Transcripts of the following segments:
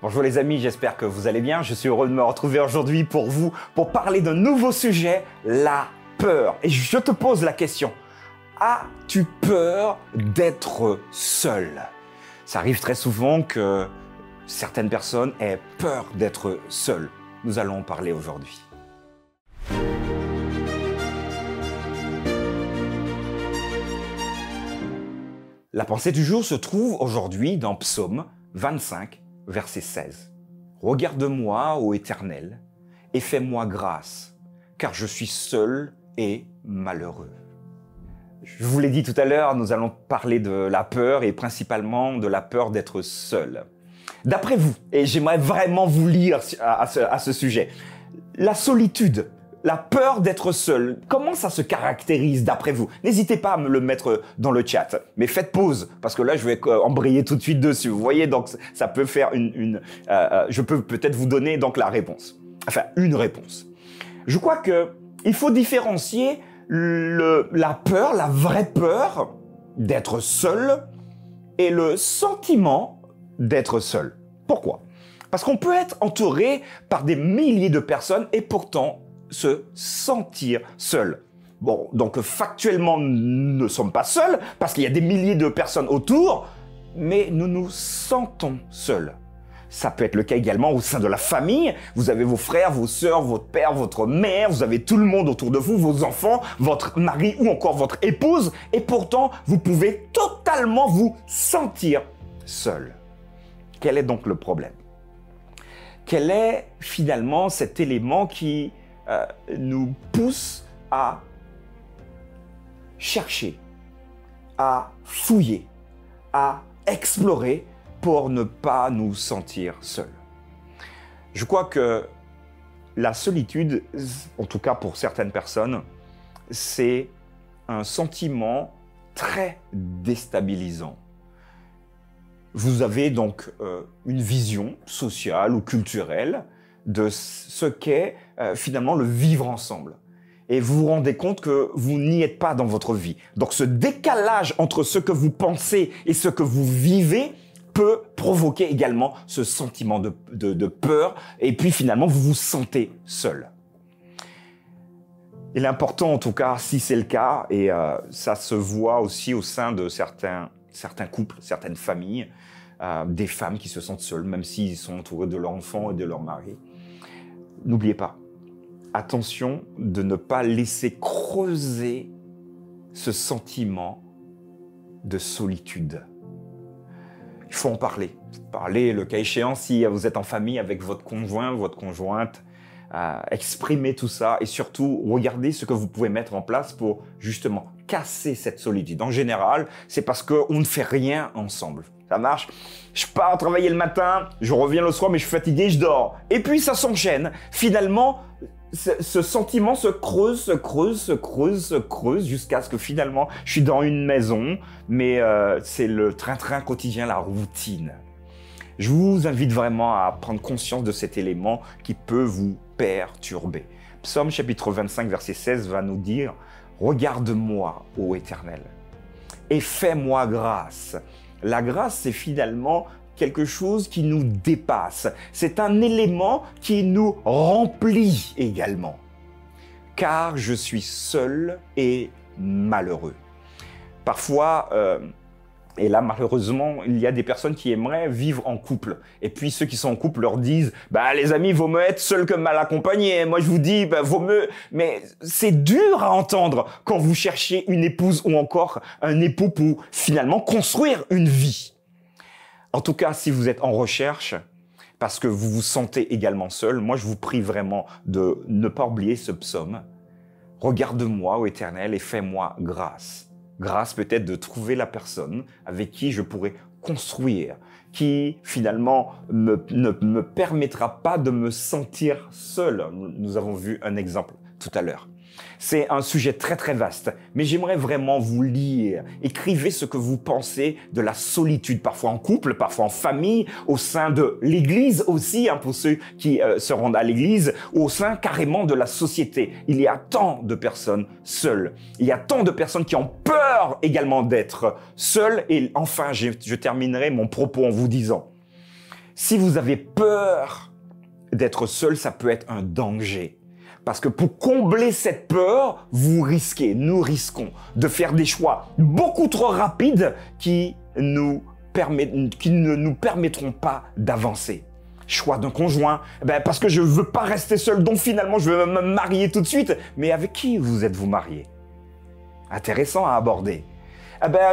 Bonjour les amis, j'espère que vous allez bien. Je suis heureux de me retrouver aujourd'hui pour vous, pour parler d'un nouveau sujet, la peur. Et je te pose la question, as-tu peur d'être seul? Ça arrive très souvent que certaines personnes aient peur d'être seules. Nous allons en parler aujourd'hui. La pensée du jour se trouve aujourd'hui dans Psaume 25, verset 16. « Regarde-moi, ô Éternel, et fais-moi grâce, car je suis seul et malheureux. » Je vous l'ai dit tout à l'heure, nous allons parler de la peur et principalement de la peur d'être seul. D'après vous, et j'aimerais vraiment vous lire à ce sujet, la solitude, la peur d'être seul, comment ça se caractérise d'après vous? N'hésitez pas à me le mettre dans le chat, mais faites pause, parce que là, je vais embrayer tout de suite dessus. Vous voyez, donc ça peut faire je peux peut-être vous donner donc la réponse. Enfin, une réponse. Je crois que il faut différencier la peur, la vraie peur d'être seul et le sentiment d'être seul. Pourquoi? Parce qu'on peut être entouré par des milliers de personnes et pourtant se sentir seul. Bon, donc factuellement, nous ne sommes pas seuls parce qu'il y a des milliers de personnes autour, mais nous nous sentons seuls. Ça peut être le cas également au sein de la famille. Vous avez vos frères, vos sœurs, votre père, votre mère, vous avez tout le monde autour de vous, vos enfants, votre mari ou encore votre épouse, et pourtant, vous pouvez totalement vous sentir seul. Quel est donc le problème? Quel est finalement cet élément qui nous pousse à chercher, à fouiller, à explorer pour ne pas nous sentir seuls? Je crois que la solitude, en tout cas pour certaines personnes, c'est un sentiment très déstabilisant. Vous avez donc une vision sociale ou culturelle de ce qu'est finalement le vivre ensemble. Et vous vous rendez compte que vous n'y êtes pas dans votre vie. Donc ce décalage entre ce que vous pensez et ce que vous vivez peut provoquer également ce sentiment de peur. Et puis finalement, vous vous sentez seul. Il est important en tout cas, si c'est le cas, et ça se voit aussi au sein de certains couples, certaines familles, des femmes qui se sentent seules, même s'ils sont entourés de leurs enfants et de leur mari. N'oubliez pas, attention de ne pas laisser creuser ce sentiment de solitude. Il faut en parler. Parler, le cas échéant, si vous êtes en famille avec votre conjoint, votre conjointe, exprimez tout ça et surtout, regardez ce que vous pouvez mettre en place pour justement casser cette solitude. En général, c'est parce qu'on ne fait rien ensemble. Ça marche. Je pars travailler le matin, je reviens le soir, mais je suis fatigué, je dors. Et puis ça s'enchaîne. Finalement, ce sentiment se creuse jusqu'à ce que finalement, je suis dans une maison, mais c'est le train-train quotidien, la routine. Je vous invite vraiment à prendre conscience de cet élément qui peut vous perturber. Psaume chapitre 25, verset 16 va nous dire « Regarde-moi, ô Éternel, et fais-moi grâce ». La grâce, c'est finalement quelque chose qui nous dépasse. C'est un élément qui nous remplit également. Car je suis seul et malheureux. Parfois, et là malheureusement, il y a des personnes qui aimeraient vivre en couple. Et puis ceux qui sont en couple leur disent « Bah les amis, vaut mieux être seul que mal accompagné. » Moi je vous dis, bah, vaut mieux... Mais c'est dur à entendre quand vous cherchez une épouse ou encore un époux pour finalement construire une vie. En tout cas, si vous êtes en recherche, parce que vous vous sentez également seul, moi je vous prie vraiment de ne pas oublier ce psaume. « Regarde-moi, ô Éternel, et fais-moi grâce. » Grâce peut-être de trouver la personne avec qui je pourrais construire, qui finalement ne me permettra pas de me sentir seul. Nous avons vu un exemple tout à l'heure. C'est un sujet très très vaste, mais j'aimerais vraiment vous lire. Écrivez ce que vous pensez de la solitude, parfois en couple, parfois en famille, au sein de l'Église aussi, pour ceux qui se rendent à l'Église, au sein carrément de la société. Il y a tant de personnes seules. Il y a tant de personnes qui ont peur également d'être seules. Et enfin, je terminerai mon propos en vous disant, Si vous avez peur d'être seul, ça peut être un danger. Parce que pour combler cette peur, nous risquons de faire des choix beaucoup trop rapides qui ne nous permettront pas d'avancer. Choix d'un conjoint, parce que je ne veux pas rester seul, donc finalement je vais me marier tout de suite. Mais avec qui vous êtes-vous marié? Intéressant à aborder.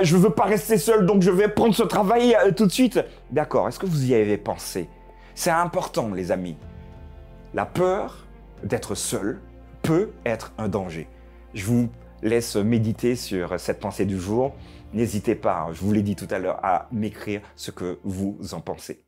Je ne veux pas rester seul, donc je vais prendre ce travail tout de suite. D'accord, est-ce que vous y avez pensé? C'est important, les amis. La peur d'être seul peut être un danger. Je vous laisse méditer sur cette pensée du jour. N'hésitez pas, je vous l'ai dit tout à l'heure, à m'écrire ce que vous en pensez.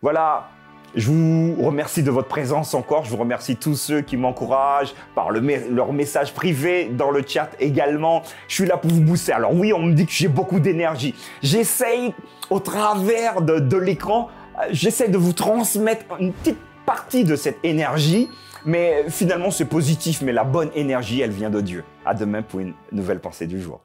Voilà, je vous remercie de votre présence encore. Je vous remercie tous ceux qui m'encouragent par leur message privé dans le chat également. Je suis là pour vous booster. Alors oui, on me dit que j'ai beaucoup d'énergie. J'essaye au travers de l'écran, j'essaie de vous transmettre une petite partie de cette énergie. Mais finalement, c'est positif. Mais la bonne énergie, elle vient de Dieu. À demain pour une nouvelle pensée du jour.